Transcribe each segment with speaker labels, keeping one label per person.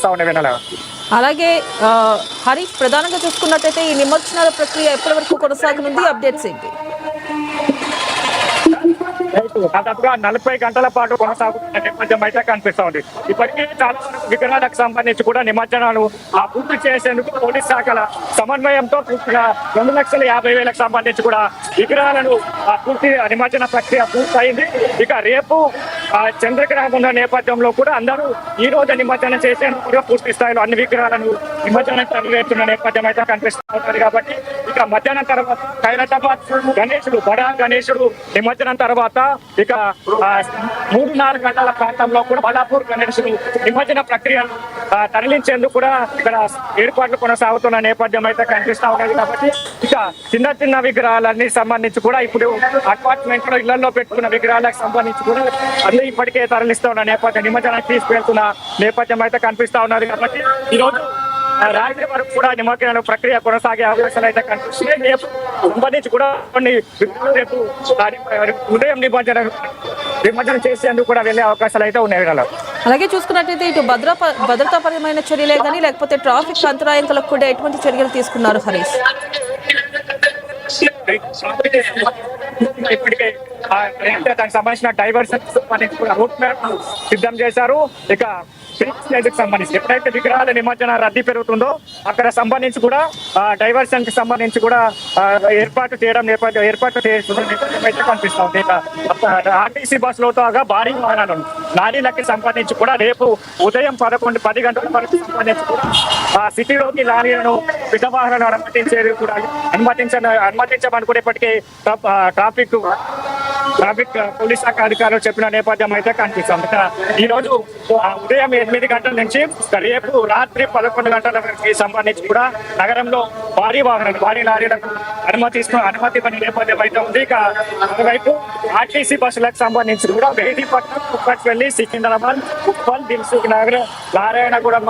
Speaker 1: వినాలి.
Speaker 2: అలాగే హరీష్, ప్రధానంగా చూసుకున్నట్టయితే ఈ నిమజ్జనాల ప్రక్రియ ఎప్పటి వరకు కొనసాగనుంది? అప్డేట్స్ ఏంటి?
Speaker 1: దాదాపుగా 40 గంటల పాటు కొనసాగుతున్న నేపథ్యం అయితే కనిపిస్తా ఉంది. ఇప్పటికే చాలా వరకు విగ్రహాలకు సంబంధించి కూడా నిమజ్జనాలు పూర్తి చేసేందుకు పోలీస్ శాఖల సమన్వయంతో పూర్తిగా 2,50,000 సంబంధించి కూడా విగ్రహాలను పూర్తి నిమజ్జన ప్రక్రియ పూర్తయింది. ఇక రేపు చంద్రగ్రహణం ఉన్న నేపథ్యంలో కూడా అందరూ ఈ రోజు నిమజ్జనం చేసేందుకు కూడా పూర్తి స్థాయిలో అన్ని విగ్రహాలను నిమజ్జనం తరలివేస్తున్న నేపథ్యం అయితే కనిపిస్తూ ఉంటుంది. కాబట్టి ఇక మధ్యాహ్నం తర్వాత ఖైరతాబాద్ గణేశుడు, బడా గణేశుడు నిమజ్జనం తర్వాత ఇక 3-4 గంటల ప్రాంతంలో కూడా బలాపూర్ గణేశుడు నిమజ్జన ప్రక్రియను తరలించేందుకు కూడా ఇక్కడ ఏర్పాట్లు కొనసాగుతున్న నేపథ్యం అయితే కనిపిస్తా ఉన్నది. కాబట్టి ఇక చిన్న విగ్రహాలన్నీ సంబంధించి కూడా ఇప్పుడు అపార్ట్మెంట్ లో ఇళ్లలో పెట్టుకున్న విగ్రహాలకు సంబంధించి కూడా అన్ని ఇప్పటికే తరలిస్తూ ఉన్న నేపథ్యం, నిమజ్జనానికి తీసుకెళ్తున్న నేపథ్యం అయితే కనిపిస్తా ఉన్నది. కాబట్టి ఈరోజు రాత్రి వరకు కూడా నిమజ్జన ప్రక్రియ కొనసాగే అవకాశాలు అయితే కనిపిస్తున్నాయి. రేపు సంబంధించి కూడా కొన్ని రేపు ఉదయం నిమజ్జనం చేసేందుకు కూడా వెళ్లే అవకాశాలు అయితే ఉన్నాయి.
Speaker 2: అలాగే చూసుకున్నట్టయితే ఇటు భద్రతాపరమైన చర్యలే కానీ లేకపోతే ట్రాఫిక్ అంతరాయం కూడా ఎటువంటి చర్యలు తీసుకున్నారు హరీష్?
Speaker 1: ఇప్పటికే దానికి సంబంధించిన డైవర్షన్ రూట్ మ్యాప్ సిద్ధం చేశారు. ఇక సంబంధించి ఎప్పుడైతే విగ్రహాల నిమజ్జన రద్దీ పెరుగుతుందో అక్కడ సంబంధించి కూడా డైవర్షన్ కి సంబంధించి కూడా ఏర్పాటు చేస్తున్న నేపథ్యం అయితే కనిపిస్తుంది. ఆర్టీసీ బస్సులతో భారీ వాహనాలు లారీలకి సంబంధించి కూడా రేపు ఉదయం 10 గంటల వరకు సంబంధించి కూడా సిటీలోకి లారీలను పెద్ద వాహనాలను అనుమతించేది కూడా అనుమతించమనుకునేప్పటికీ ట్రాఫిక్ పోలీస్ శాఖ అధికారులు చెప్పిన నేపథ్యం అయితే కనిపిస్తుంది. ఈ రోజు ఉదయం 8 గంటల నుంచి రేపు రాత్రి 11 గంటల వరకు సంబంధించి కూడా నగరంలో భారీ లారీలకు అనుమతి ఇవ్వని నేపథ్యం అయితే ఉంది. ఇక మరోవైపు ఆర్టీసీ బస్సులకు సంబంధించి కూడా మెహదీపట్నం, కుక్కట్పల్లి, సికింద్రాబాద్, ఉప్పల్, దిల్సుఖ్ నగర్, నారాయణగూడెం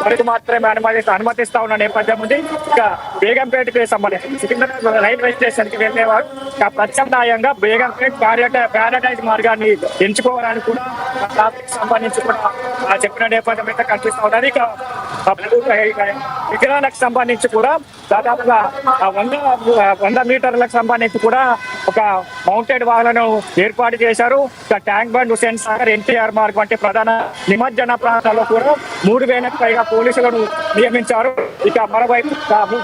Speaker 1: వరకు మాత్రమే అనుమతిస్తా ఉన్న నేపథ్యం ఉంది. ఇక బేగంపేటకి సంబంధించి సికింద్రాబాద్ రైల్వే స్టేషన్ కి వెళ్ళేవారు ప్రత్యామ్నాయంగా బేగంపేట ప్యారడైజ్ మార్గాన్ని ఎంచుకోవడానికి కూడా ట్రాఫిక్ సంబంధించి కూడా చెప్పిన నేపథ్యం అయితే కనిపిస్తూ ఉన్నది. ఇక విగ్రహాలకు సంబంధించి కూడా దాదాపుగా 100 మీటర్లకు సంబంధించి కూడా ఒక మౌంటెడ్ వాహనం ఏర్పాటు చేశారు. ఇక ట్యాంక్ బండ్, హుసేన్ సాగర్, ఎన్టీఆర్ మార్గ్ వంటి ప్రధాన నిమజ్జన ప్రాంతాల్లో కూడా 3,000కు పైగా పోలీసులను నియమించారు. ఇక మరోవైపు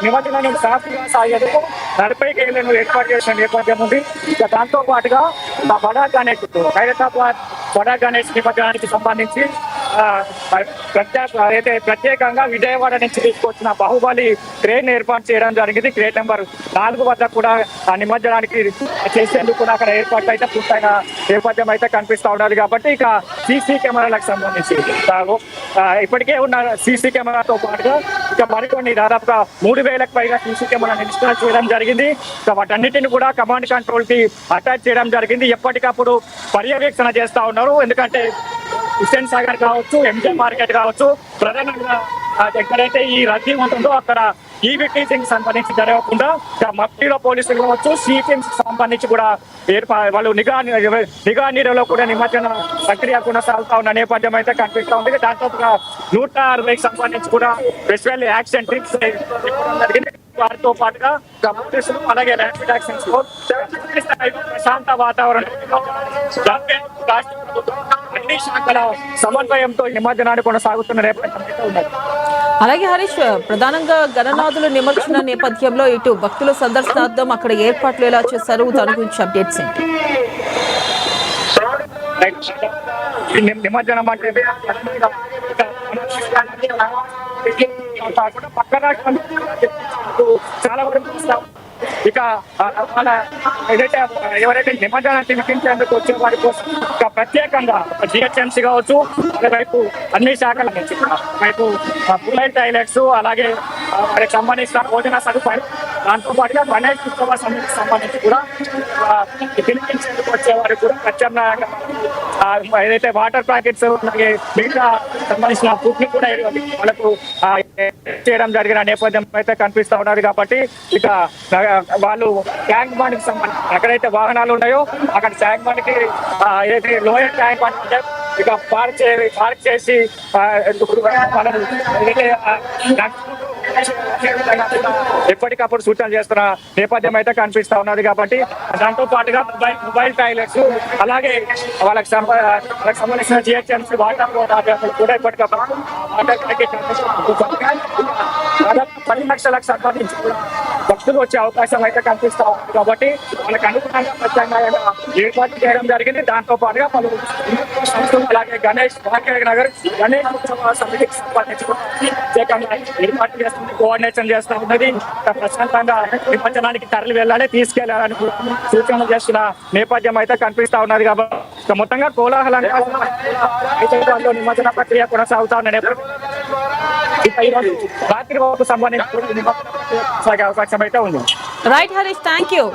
Speaker 1: నిమజ్జనం సాఫీగా సాగేందుకు 40 కేంద్రాలను ఏర్పాటు చేసిన నేపథ్యం ఉంది. ఇక దాంతో పాటుగా బడా గణేష్, ఖైరతాబాద్ బడా గణేష్ నిమజ్జనానికి సంబంధించి ప్రత్యేకంగా విజయవాడ నుంచి తీసుకొచ్చిన బాహుబలి క్రేన్ ఏర్పాటు చేయడం జరిగింది. క్రేన్ నెంబర్ 4 వద్ద కూడా ఆ నిమజ్జనానికి చేసేందుకు కూడా అక్కడ ఏర్పాట్లు అయితే పూర్తయిన నేపథ్యం అయితే కనిపిస్తూ ఉన్నది. కాబట్టి ఇక సీసీ కెమెరాలకు సంబంధించి ఇప్పటికే ఉన్న సీసీ కెమెరాతో పాటుగా ఇక మరికొన్ని దాదాపుగా 3,000కు పైగా సీసీ కెమెరాను ఇన్స్టాల్ చేయడం జరిగింది. ఇక వాటన్నిటిని కూడా కమాండ్ కంట్రోల్ కి అటాచ్ చేయడం జరిగింది. ఎప్పటికప్పుడు పర్యవేక్షణ చేస్తా ఉన్నారు. ఎందుకంటే హుస్సేన్ సాగర్ కావచ్చు, ఎంజే మార్కెట్ కావచ్చు, ప్రధానంగా ఎక్కడైతే ఈ రద్దీ ఉంటుందో అక్కడ ఈవీ టీచింగ్ సంబంధించి జరగకుండా మట్టిలో పోలీసులు కావచ్చు, సీటింగ్స్ సంబంధించి కూడా వాళ్ళు నిఘా నీరులో కూడా నిమజ్జన ప్రక్రియ కొనసాగుతా ఉన్న నేపథ్యం అయితే కనిపిస్తూ ఉంది. దాంతో 160కి సంబంధించి కూడా స్పెషల్ యాక్షన్ టీమ్స్ జరిగింది. వారితో పాటుగా పోలీసులు అలాగే ర్యాపిడ్ యాక్షన్ ప్రశాంత వాతావరణంలో అన్ని శాఖల సమన్వయంతో నిమజ్జనాన్ని కొనసాగుతున్న నేపథ్యం అయితే ఉన్నది.
Speaker 2: అలాగే హరీష్, ప్రధానంగా గణనాథుల నిమజ్జన నేపథ్యంలో ఇటు భక్తుల సందర్శనార్థం అక్కడ ఏర్పాట్లు ఎలా చేశారు, దాని గురించి అప్డేట్స్ ఏంటి?
Speaker 1: నిమజ్జనం అంటే పక్కన చాలా వరకు ఇక ఏదైతే ఎవరైతే నిమజ్జనాన్ని వీక్షించేందుకు వచ్చే వారి కోసం ఇక ప్రత్యేకంగా జిహెచ్ఎంసీ కావచ్చు, వైపు అన్ని శాఖల నుంచి వైపు పులైట్ టాయిలెట్స్, అలాగే వారికి సంబంధించిన భోజన సదుపాయం, దాంతో పాటుగా గణేష్ ఉత్సవ సమితికి సంబంధించి కూడా తినిపించేందుకు వచ్చే వారికి కూడా ప్రత్యామ్నాయంగా ఏదైతే వాటర్ ప్యాకెట్స్ అలాగే మిగతా సంబంధించిన ఫుడ్ ని కూడా వాళ్ళకు చేయడం జరిగిన నేపథ్యం అయితే కనిపిస్తూ ఉన్నది. కాబట్టి ఇక వాళ్ళు ట్యాంక్ బండ్ కి సంబంధించి ఎక్కడైతే వాహనాలు ఉన్నాయో అక్కడ ట్యాంక్ బండ్ కి ఏదైతే లోయర్ ట్యాంక్ బండ్ ఇక పార్క్ చేసి మనం ఎప్పటికప్పుడు సూచనలు చేస్తున్న నేపథ్యం అయితే కనిపిస్తా ఉన్నది. కాబట్టి దాంతో పాటుగా మొబైల్ టాయిలెట్స్, అలాగే వాళ్ళకి సంబంధించిన జిహెచ్ఎంసీ వాటర్ కూడా ఎప్పటికప్పుడు దాదాపు 10 లక్షలకు సంబంధించి కూడా భక్తులు వచ్చే అవకాశం అయితే కనిపిస్తా ఉంది. కాబట్టి వాళ్ళకి అనుగుణంగా ప్రత్యామ్నాయంగా ఏర్పాటు చేయడం జరిగింది. దాంతో పాటుగా పలు సంస్థలు, అలాగే గణేష్ భాగ్యనగర్ నగర్ గణేష్ ఉత్సవ సమితికి సంబంధించి ప్రత్యేకంగా ఏర్పాటు చేస్తుంది, కోఆర్డినేషన్ చేస్తూ ఉన్నది. ప్రశాంతంగా నిమజ్జనానికి తరలి వెళ్ళాలి, తీసుకెళ్లాలని సూచనలు చేస్తున్న నేపథ్యం అయితే కనిపిస్తా ఉన్నది. కాబట్టి మొత్తంగా కోలాహలంగా నిమజ్జన ప్రక్రియ కొనసాగుతా ఉన్న నేపథ్యం ఈరోజు రాత్రి వరకు సంబంధించి సాగే అవకాశం అయితే ఉంది.
Speaker 2: Right Harish, thank you.